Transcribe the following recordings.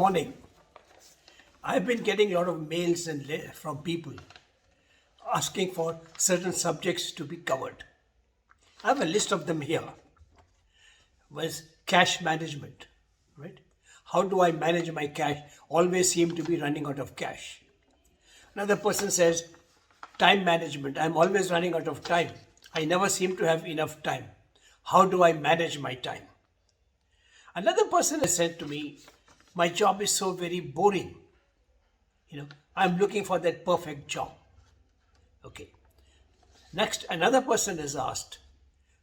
morning. I've been getting a lot of mails and from people asking for certain subjects to be covered. I have a list of them here. Was cash management, right? How do I manage my cash? Always seem to be running out of cash. Another person says time management. I'm always running out of time. I never seem to have enough time. How do I manage my time? Another person has said to me, my job is so very boring. I'm looking for that perfect job. Okay. Next, another person has asked,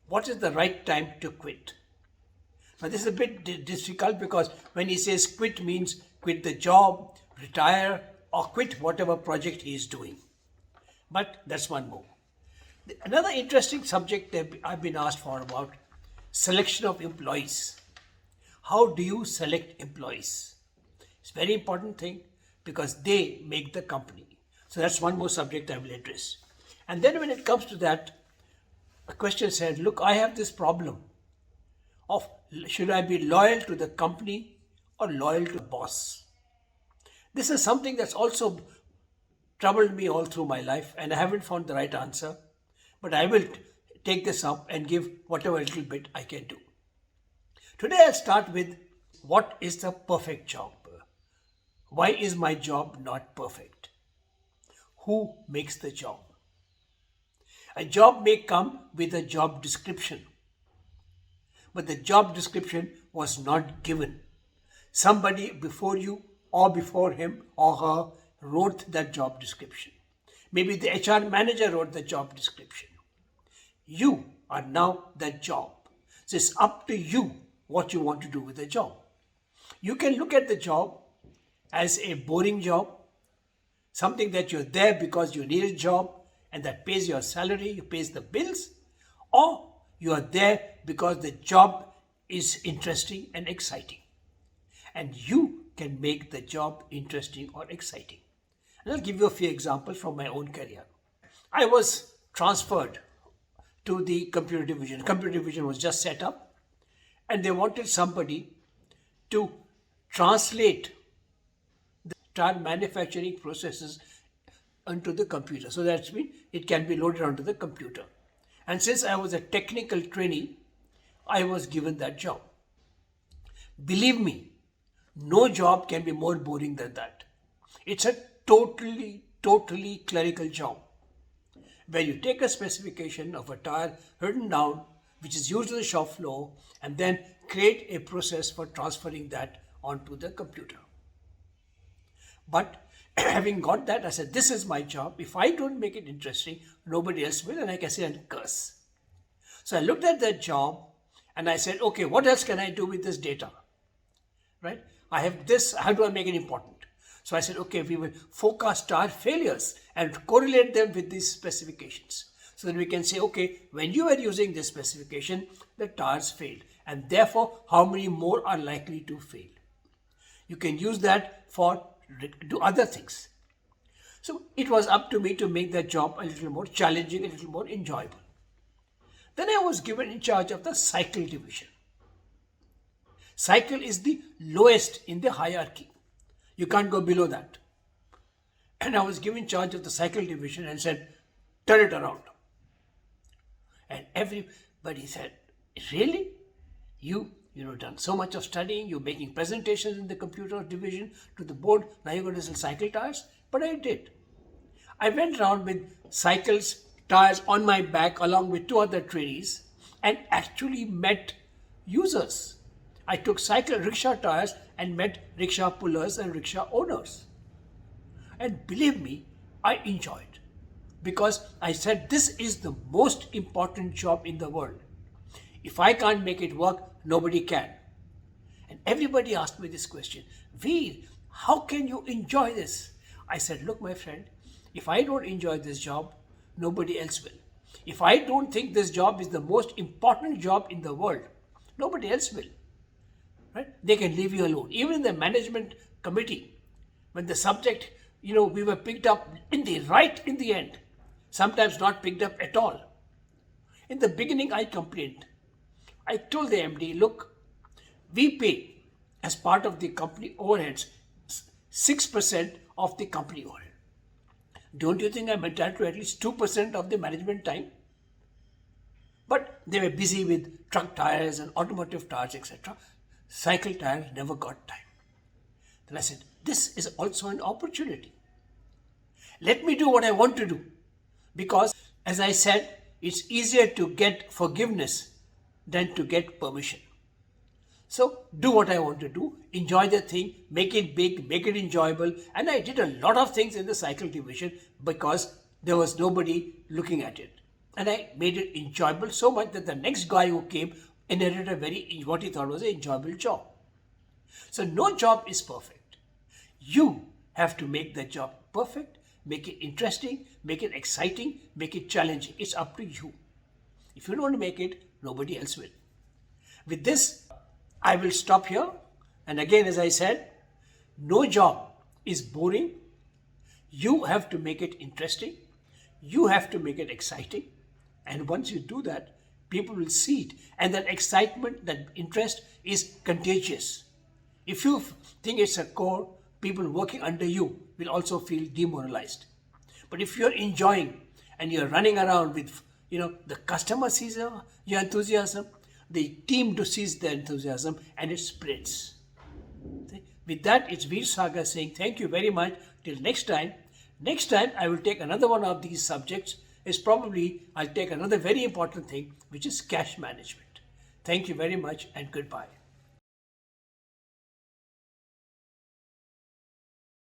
what is the right time to quit? Now, this is a bit difficult because when he says quit means quit the job, retire, or quit whatever project he is doing. But that's one more. Another interesting subject that I've been asked for about selection of employees. How do you select employees? It's a very important thing because they make the company. So that's one more subject I will address. And then when it comes to that, a question said, look, I have this problem of should I be loyal to the company or loyal to the boss? This is something that's also troubled me all through my life and I haven't found the right answer. But I will take this up and give whatever little bit I can do. Today I'll start with what is the perfect job? Why is my job not perfect? Who makes the job? A job may come with a job description, but the job description was not given. Somebody before you or before him or her wrote that job description. Maybe the HR manager wrote the job description. You are now that job. So it's up to you what you want to do with the job. You can look at the job as a boring job, something that you're there because you need a job and that pays your salary, pays the bills, or you are there because the job is interesting and exciting. And you can make the job interesting or exciting. And I'll give you a few examples from my own career. I was transferred to the computer division. Computer division was just set up and they wanted somebody to translate the entire manufacturing processes onto the computer. So that means it can be loaded onto the computer. And since I was a technical trainee, I was given that job. Believe me, no job can be more boring than that. It's a totally clerical job where you take a specification of a tire written down, which is used on the shop floor, and then create a process for transferring that onto the computer. But having got that, I said, this is my job. If I don't make it interesting, nobody else will, and I can sit and curse. So I looked at that job and I said, okay, what else can I do with this data? Right? I have this, how do I make it important? So I said, okay, we will forecast tire failures and correlate them with these specifications. So that we can say, okay, when you are using this specification, the tires failed. And therefore, how many more are likely to fail? You can use that for do other things. So it was up to me to make that job a little more challenging, a little more enjoyable. Then I was given in charge of the cycle division. Cycle is the lowest in the hierarchy. You can't go below that. And I was given charge of the cycle division and said, turn it around. And everybody said, really? You done so much of studying, you're making presentations in the computer division to the board, now you're going to sell cycle tires? But I did. I went around with cycles, tires on my back along with two other trainees and actually met users. I took rickshaw tires and met rickshaw pullers and rickshaw owners. And believe me, I enjoyed because I said this is the most important job in the world. If I can't make it work, nobody can. And everybody asked me this question, Veer, how can you enjoy this? I said, look, my friend, if I don't enjoy this job, nobody else will. If I don't think this job is the most important job in the world, nobody else will. Right? They can leave you alone. Even in the management committee, when the subject, we were picked up right in the end, sometimes not picked up at all. In the beginning, I complained. I told the MD, look, we pay as part of the company overheads, 6% of the company overhead. Don't you think I'm entitled to at least 2% of the management time? But they were busy with truck tires and automotive tires, etc. Cycle tires never got time. Then I said, this is also an opportunity. Let me do what I want to do. Because, as I said, it's easier to get forgiveness than to get permission. So, do what I want to do, enjoy the thing, make it big, make it enjoyable. And I did a lot of things in the cycle division because there was nobody looking at it. And I made it enjoyable so much that the next guy who came inherited what he thought was an enjoyable job. So, no job is perfect. You have to make the job perfect, make it interesting, make it exciting, make it challenging. It's up to you. If you don't make it, nobody else will. With this, I will stop here. And again, as I said, no job is boring. You have to make it interesting. You have to make it exciting. And once you do that, people will see it. And that excitement, that interest is contagious. If you think it's a core, people working under you will also feel demoralized. But if you're enjoying and you're running around with, the customer sees your enthusiasm, the team sees the enthusiasm, and it spreads. With that, it's Veer Sagar saying thank you very much. Till next time. Next time, I will take another one of these subjects. I'll take another very important thing, which is cash management. Thank you very much and goodbye.